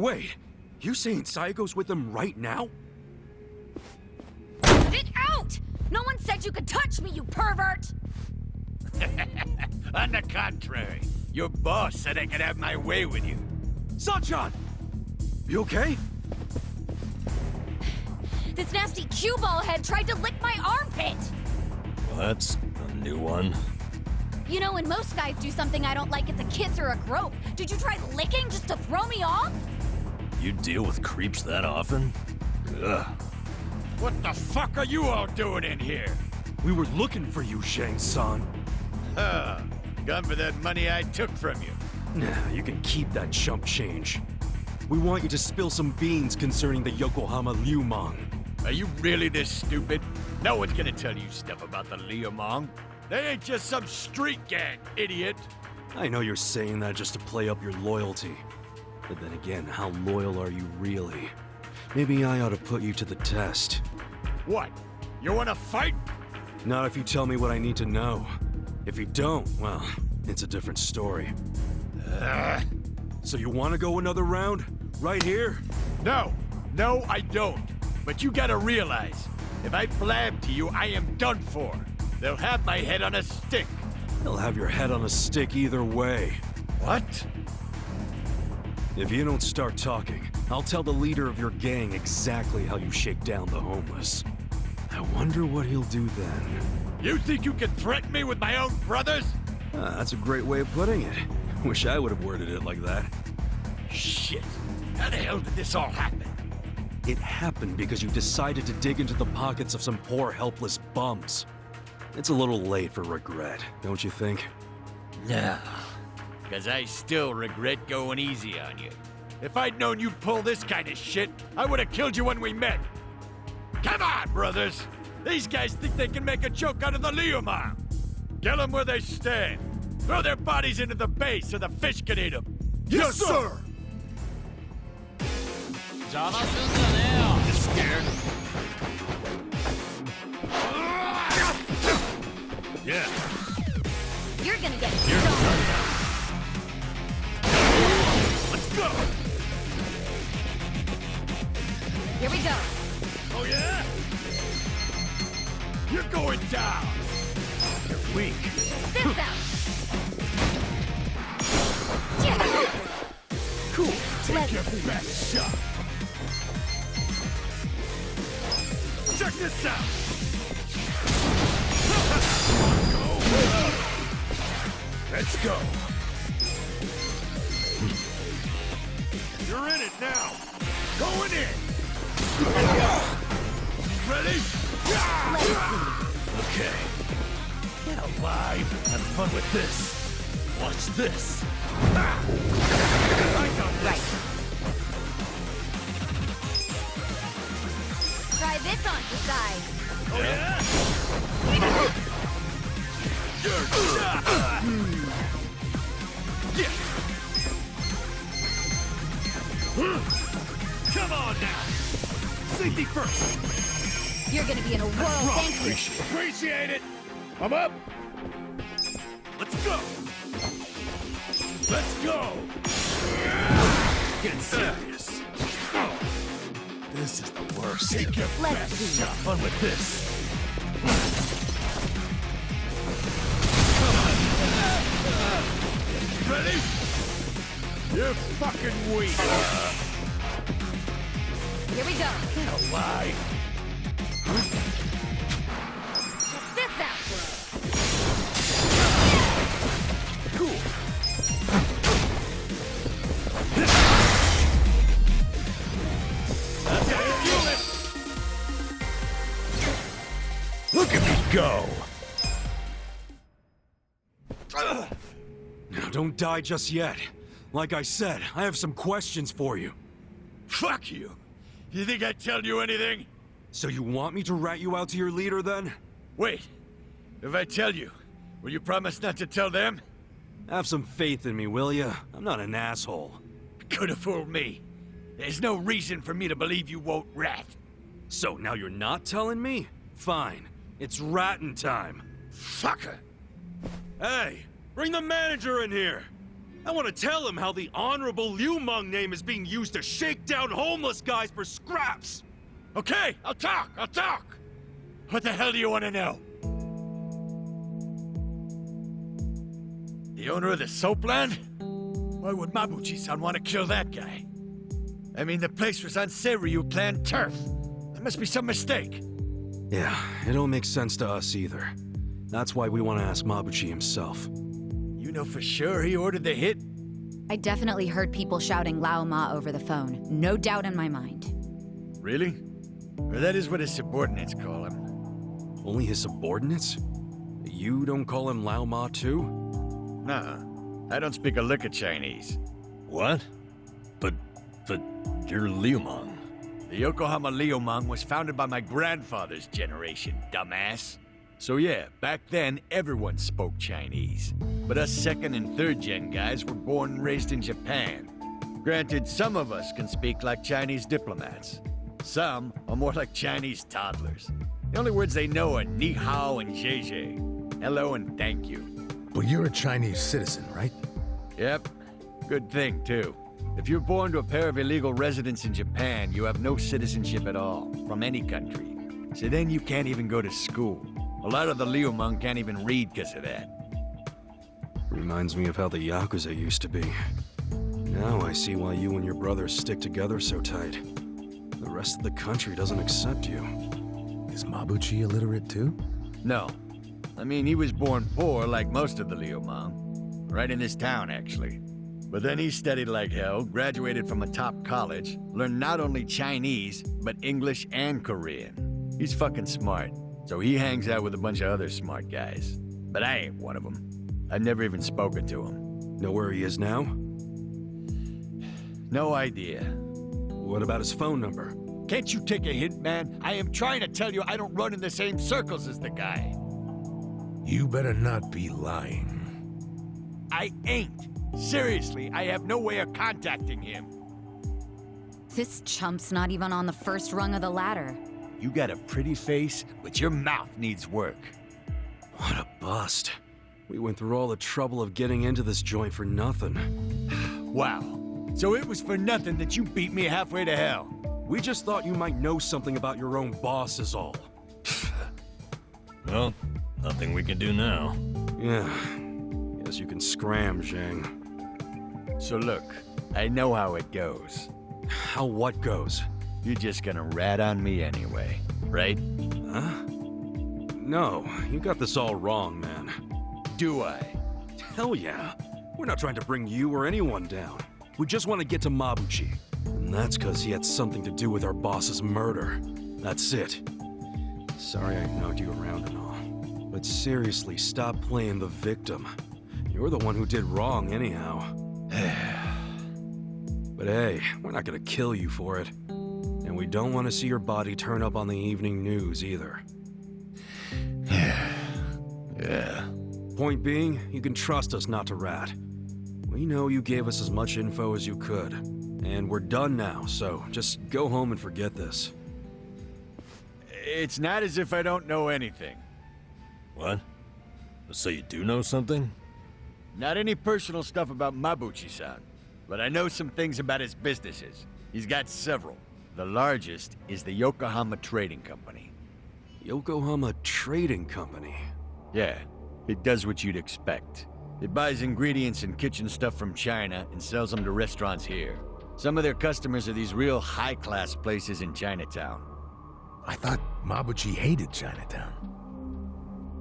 Wait, you saying Sayago's with them right now? Get out! No one said you could touch me, you pervert! On the contrary, your boss said I could have my way with you. Sachan! You okay? This nasty cue ball head tried to lick my armpit! Well, that's a new one. You know, when most guys do something I don't like, it's a kiss or a grope. Did you try licking just to throw me off? You deal with creeps that often? Ugh. What the fuck are you all doing in here? We were looking for you, Shang-san. Huh. Gone for that money I took from you. Nah, you can keep that chump change. We want you to spill some beans concerning the Yokohama LIUMANG. Are you really this stupid? No one's gonna tell you stuff about the LIUMANG. They ain't just some street gang, idiot. I know you're saying that just to play up your loyalty. But then again, how loyal are you really? Maybe I ought to put you to the test. What? You wanna fight? Not if you tell me what I need to know. If you don't, well, it's a different story. So you want to go another round? Right here? No, I don't. But you gotta realize, if I blab to you, I am done for. They'll have my head on a stick. They'll have your head on a stick either way. What? If you don't start talking, I'll tell the leader of your gang exactly how you shake down the homeless. I wonder what he'll do then. You think you can threaten me with my own brothers? That's a great way of putting it. Wish I would have worded it like that. Shit. How the hell did this all happen? It happened because you decided to dig into the pockets of some poor, helpless bums. It's a little late for regret, don't you think? No. Because I still regret going easy on you. If I'd known you'd pull this kind of shit, I would have killed you when we met. Come on, brothers! These guys think they can make a joke out of the LIUMANG. Kill them where they stand. Throw their bodies into the bay so the fish can eat them. Yes, sir! You scared? Yeah. You're gonna get Your stoned. turn now. Let's go! Here we go. Oh yeah? You're going down! You're weak. This out. Yeah. Cool. Take your best shot! Check this out! Let's go. You're in it now! Going in! Ready? Let's see. Okay. Get alive. Have fun with this. Watch this. I got this! Right. Try this on the side. Oh yeah? You're shot! Yeah. Come on now! Safety first! You're gonna be in a world, thank you. Appreciate it! I'm up! Let's go! Let's go! Get serious. This is the worst. Take your Let's best see. shot! Have fun with this. Ready? You're fucking weak! Here we go. Get alive! Check this out. Cool! Okay, feel it! Look at me go. Now, don't die just yet. Like I said, I have some questions for you. Fuck you! You think I'd tell you anything? So you want me to rat you out to your leader, then? Wait. If I tell you, will you promise not to tell them? Have some faith in me, will ya? I'm not an asshole. Could have fooled me. There's no reason for me to believe you won't rat. So now you're not telling me? Fine. It's ratting time. Fucker! Hey, bring the manager in here! I want to tell him how the honorable LIUMANG name is being used to shake down homeless guys for scraps! Okay, I'll talk! What the hell do you want to know? The owner of the soapland? Why would Mabuchi-san want to kill that guy? I mean, the place was on Seiryu clan turf. There must be some mistake. Yeah, it don't make sense to us either. That's why we want to ask Mabuchi himself. You know for sure he ordered the hit? I definitely heard people shouting Lao Ma over the phone. No doubt in my mind. Really? Or that is what his subordinates call him. Only his subordinates? You don't call him Lao Ma too? Nah, I don't speak a lick of Chinese. What? But you're LIUMANG. The Yokohama LIUMANG was founded by my grandfather's generation, dumbass. So yeah, back then everyone spoke Chinese. But us second and third gen guys were born and raised in Japan. Granted, some of us can speak like Chinese diplomats. Some are more like Chinese toddlers. The only words they know are ni hao and zhe. Hello and thank you. But you're a Chinese citizen, right? Yep. Good thing, too. If you're born to a pair of illegal residents in Japan, you have no citizenship at all, from any country. So then you can't even go to school. A lot of the LIUMANG can't even read because of that. Reminds me of how the Yakuza used to be. Now I see why you and your brothers stick together so tight. The rest of the country doesn't accept you. Is Mabuchi illiterate too? No. I mean, he was born poor like most of the LIUMANG. Right in this town, actually. But then he studied like hell, graduated from a top college, learned not only Chinese, but English and Korean. He's fucking smart, so he hangs out with a bunch of other smart guys. But I ain't one of them. I've never even spoken to him. Know where he is now? No idea. What about his phone number? Can't you take a hint, man? I am trying to tell you I don't run in the same circles as the guy. You better not be lying. I ain't. Seriously, I have no way of contacting him. This chump's not even on the first rung of the ladder. You got a pretty face, but your mouth needs work. What a bust. We went through all the trouble of getting into this joint for nothing. Wow. So it was for nothing that you beat me halfway to hell. We just thought you might know something about your own boss is all. Well, nothing we can do now. Yeah. Guess you can scram, Zhang. So look, I know how it goes. How what goes? You're just gonna rat on me anyway, right? Huh? No, you got this all wrong, man. Do I? Hell yeah. We're not trying to bring you or anyone down. We just want to get to Mabuchi. And that's because he had something to do with our boss's murder. That's it. Sorry I knocked you around and all. But seriously, stop playing the victim. You're the one who did wrong anyhow. But hey, we're not gonna kill you for it. And we don't want to see your body turn up on the evening news either. Yeah. Point being, you can trust us not to rat. We know you gave us as much info as you could. And we're done now, so just go home and forget this. It's not as if I don't know anything. What? So you do know something? Not any personal stuff about Mabuchi-san, but I know some things about his businesses. He's got several. The largest is the Yokohama Trading Company. Yokohama Trading Company? Yeah, it does what you'd expect. It buys ingredients and kitchen stuff from China and sells them to restaurants here. Some of their customers are these real high-class places in Chinatown. I thought Mabuchi hated Chinatown.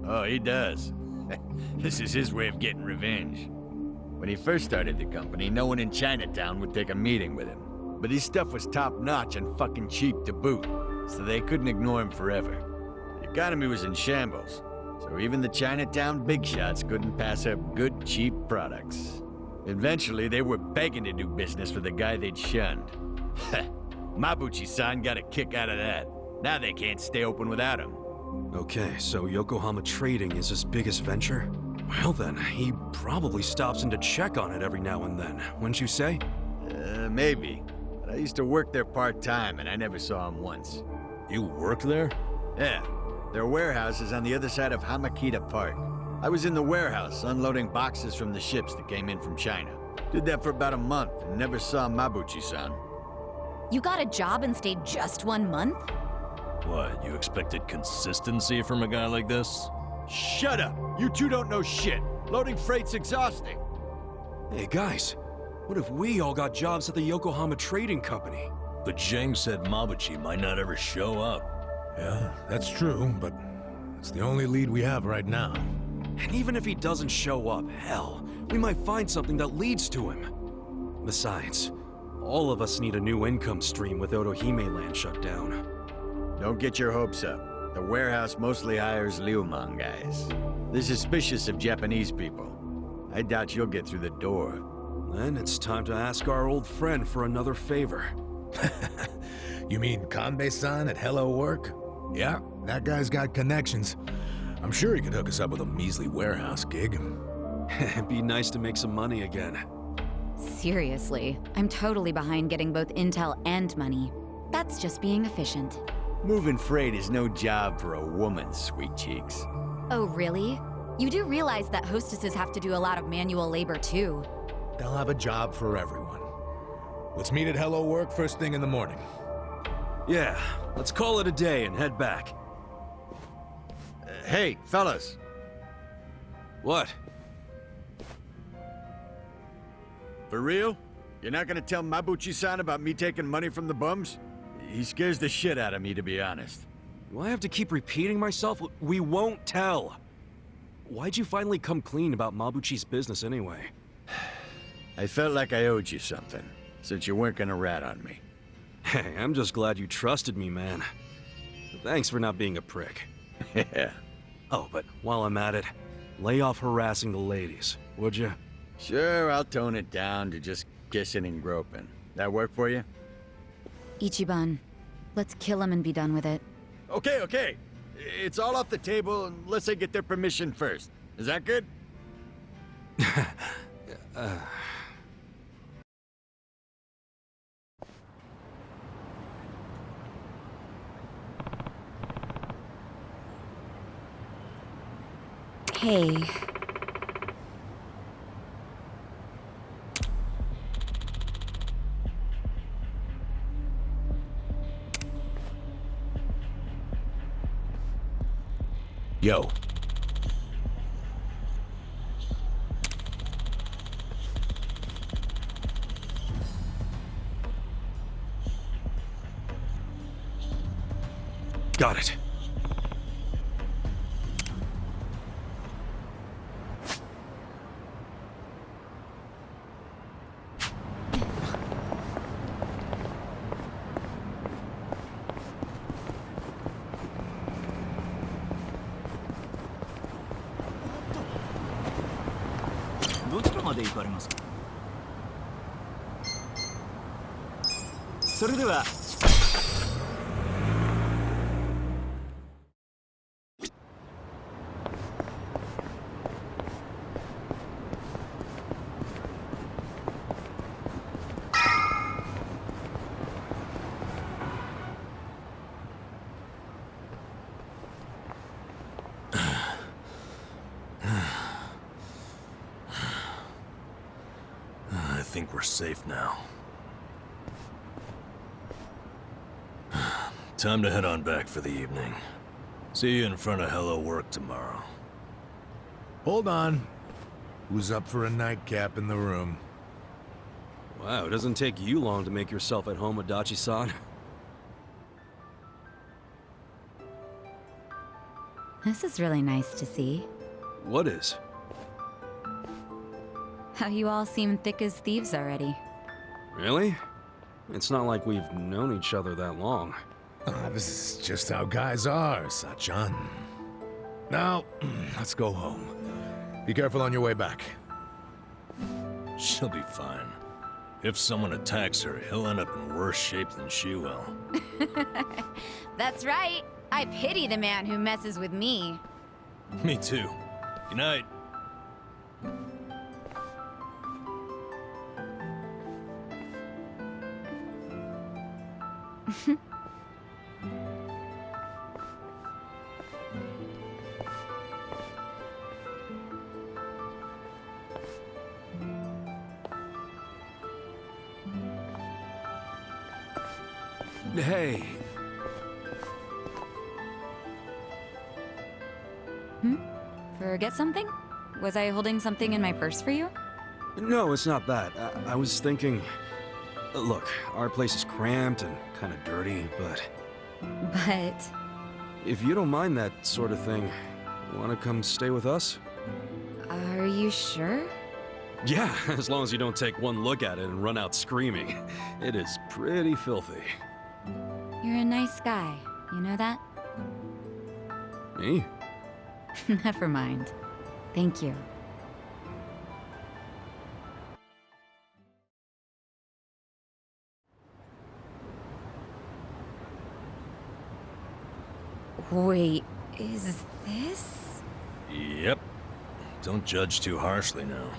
Oh, he does. This is his way of getting revenge. When he first started the company, no one in Chinatown would take a meeting with him. But his stuff was top-notch and fucking cheap to boot, so they couldn't ignore him forever. The economy was in shambles, so even the Chinatown big shots couldn't pass up good, cheap products. Eventually, they were begging to do business with the guy they'd shunned. Mabuchi-san got a kick out of that. Now they can't stay open without him. Okay, so Yokohama Trading is his biggest venture? Well then, he probably stops in to check on it every now and then, wouldn't you say? Maybe. But I used to work there part-time, and I never saw him once. You worked there? Yeah. Their warehouse is on the other side of Hamakita Park. I was in the warehouse, unloading boxes from the ships that came in from China. Did that for about a month and never saw Mabuchi-san. You got a job and stayed just 1 month? What, you expected consistency from a guy like this? Shut up! You two don't know shit. Loading freight's exhausting. Hey guys, what if we all got jobs at the Yokohama Trading Company? But Zheng said Mabuchi might not ever show up. Yeah, that's true, but it's the only lead we have right now. And even if he doesn't show up, hell, we might find something that leads to him. Besides, all of us need a new income stream with Otohime Land shut down. Don't get your hopes up. The warehouse mostly hires LIUMANG guys. They're suspicious of Japanese people. I doubt you'll get through the door. Then it's time to ask our old friend for another favor. You mean Kanbei-san at Hello Work? Yeah, that guy's got connections. I'm sure he could hook us up with a measly warehouse gig. It'd be nice to make some money again. Seriously, I'm totally behind getting both intel and money. That's just being efficient. Moving freight is no job for a woman, sweet cheeks. Oh, really? You do realize that hostesses have to do a lot of manual labor, too. They'll have a job for everyone. Let's meet at Hello Work first thing in the morning. Yeah, let's call it a day and head back. Hey, fellas. What? For real? You're not gonna tell Mabuchi-san about me taking money from the bums? He scares the shit out of me, to be honest. Do I have to keep repeating myself? We won't tell. Why'd you finally come clean about Mabuchi's business anyway? I felt like I owed you something, since you weren't gonna rat on me. Hey, I'm just glad you trusted me, man. Thanks for not being a prick. Yeah. Oh, but while I'm at it, lay off harassing the ladies, would you? Sure, I'll tone it down to just kissing and groping. That work for you? Ichiban, let's kill him and be done with it. Okay. It's all off the table unless I get their permission first. Is that good? Hey. Yo. Got it. I think we're safe now. Time to head on back for the evening. See you in front of Hello Work tomorrow. Hold on. Who's up for a nightcap in the room? Wow, it doesn't take you long to make yourself at home, Adachi-san. This is really nice to see. What is? How you all seem thick as thieves already. Really? It's not like we've known each other that long. This is just how guys are, Sachan. Now, let's go home. Be careful on your way back. She'll be fine. If someone attacks her, he'll end up in worse shape than she will. That's right. I pity the man who messes with me. Me too. Good night. Hey. Forget something? Was I holding something in my purse for you? No, it's not that. I was thinking... Look, our place is cramped and kind of dirty, but... But... If you don't mind that sort of thing, wanna come stay with us? Are you sure? Yeah, as long as you don't take one look at it and run out screaming. It is pretty filthy. You're a nice guy. You know that? Me? Never mind. Thank you. Wait, is this? Yep. Don't judge too harshly now.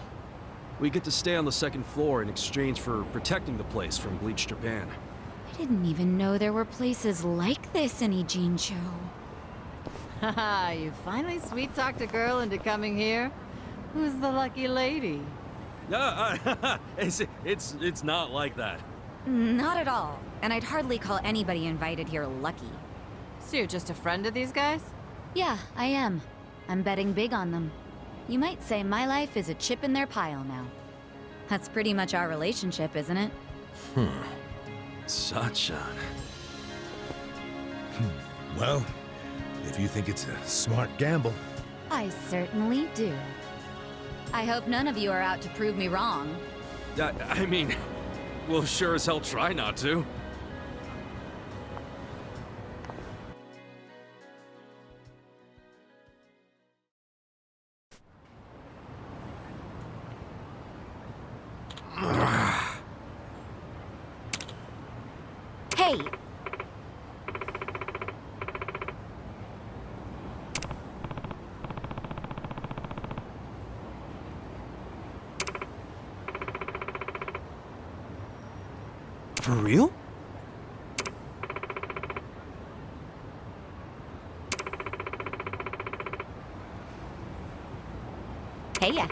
We get to stay on the second floor in exchange for protecting the place from bleached Japan. I didn't even know there were places like this in Ijincho. Haha, you finally sweet-talked a girl into coming here? Who's the lucky lady? It's not like that. Not at all. And I'd hardly call anybody invited here lucky. So you're just a friend of these guys? Yeah, I am. I'm betting big on them. You might say my life is a chip in their pile now. That's pretty much our relationship, isn't it? Sachan. Well, if you think it's a smart gamble. I certainly do. I hope none of you are out to prove me wrong. I mean, we'll sure as hell try not to. Hey! For real? Hey ya.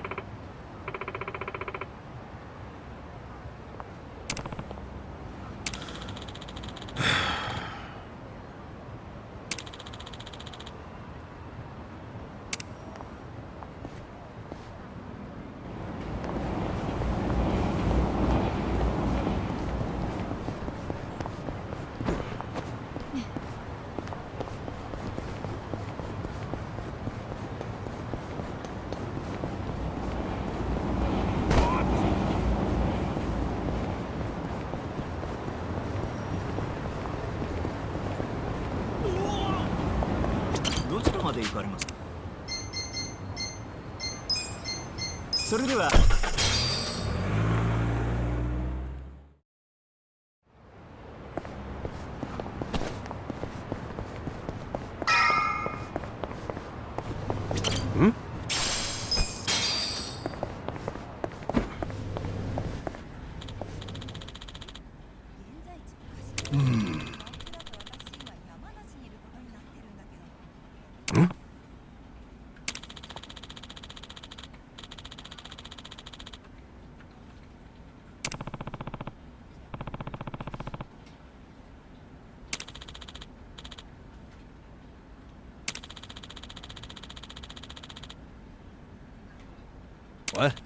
What?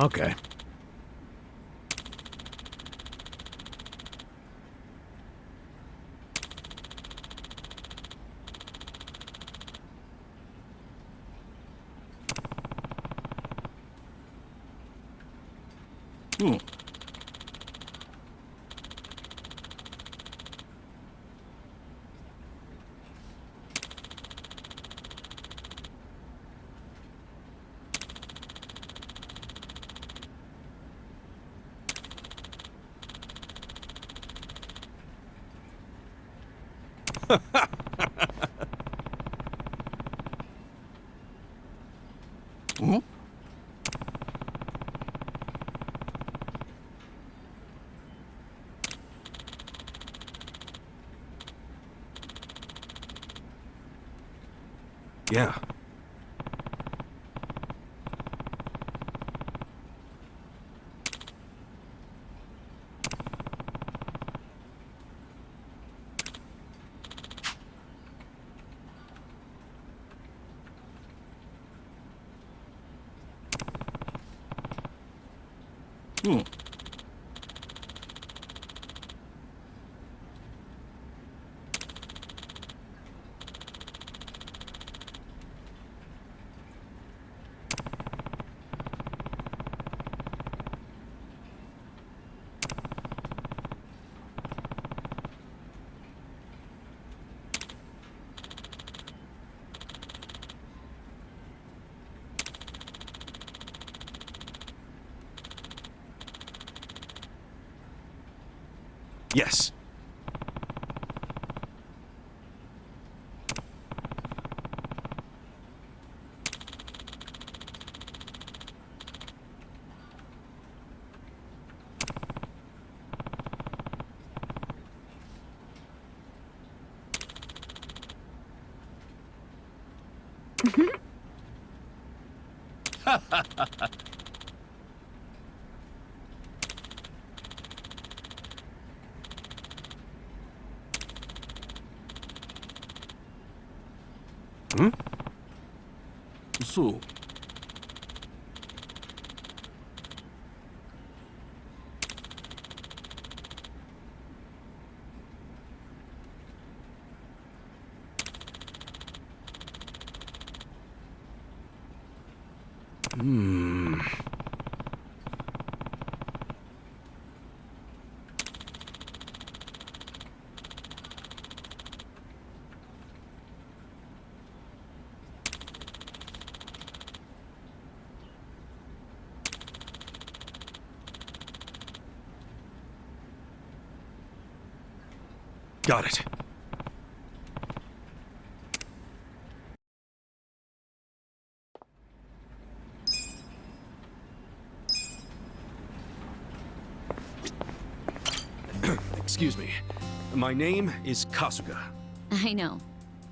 Okay. Yeah. Yes. Hmm? So. Got it. Excuse me. My name is Kasuga. I know.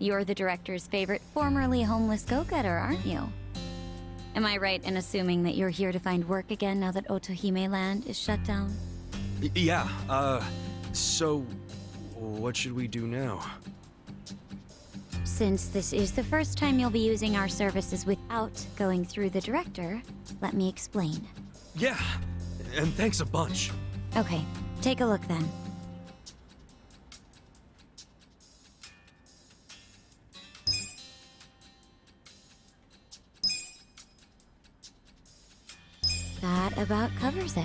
You're the director's favorite formerly homeless go-getter, aren't you? Am I right in assuming that you're here to find work again now that Otohime Land is shut down? Yeah, so what should we do now? Since this is the first time you'll be using our services without going through the director, let me explain. Yeah, and thanks a bunch. Okay, take a look then. That about covers it.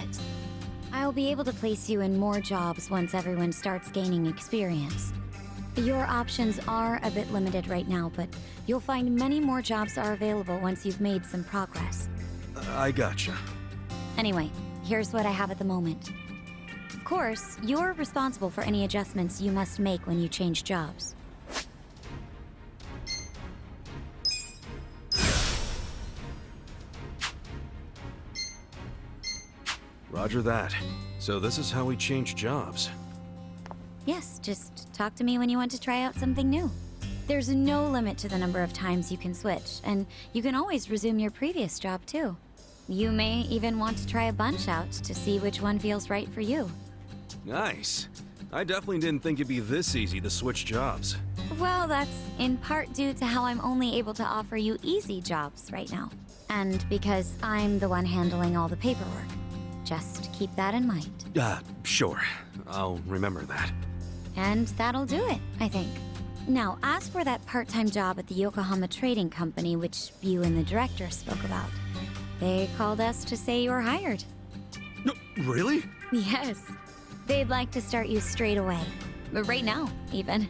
I'll be able to place you in more jobs once everyone starts gaining experience. Your options are a bit limited right now, but you'll find many more jobs are available once you've made some progress. I gotcha. Anyway, here's what I have at the moment. Of course, you're responsible for any adjustments you must make when you change jobs. Roger that. So this is how we change jobs. Yes, just talk to me when you want to try out something new. There's no limit to the number of times you can switch, and you can always resume your previous job too. You may even want to try a bunch out to see which one feels right for you. Nice. I definitely didn't think it'd be this easy to switch jobs. Well, that's in part due to how I'm only able to offer you easy jobs right now. And because I'm the one handling all the paperwork. Just keep that in mind. Sure. I'll remember that. And that'll do it, I think. Now, as for that part-time job at the Yokohama Trading Company, which you and the director spoke about, they called us to say you're hired. No, really? Yes. They'd like to start you straight away. But right now, even.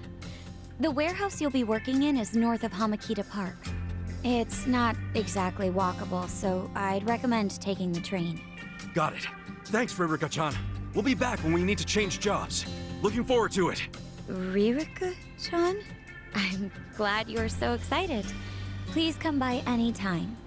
The warehouse you'll be working in is north of Hamakita Park. It's not exactly walkable, so I'd recommend taking the train. Got it. Thanks, Ririka-chan. We'll be back when we need to change jobs. Looking forward to it. Ririka-chan? I'm glad you're so excited. Please come by any time.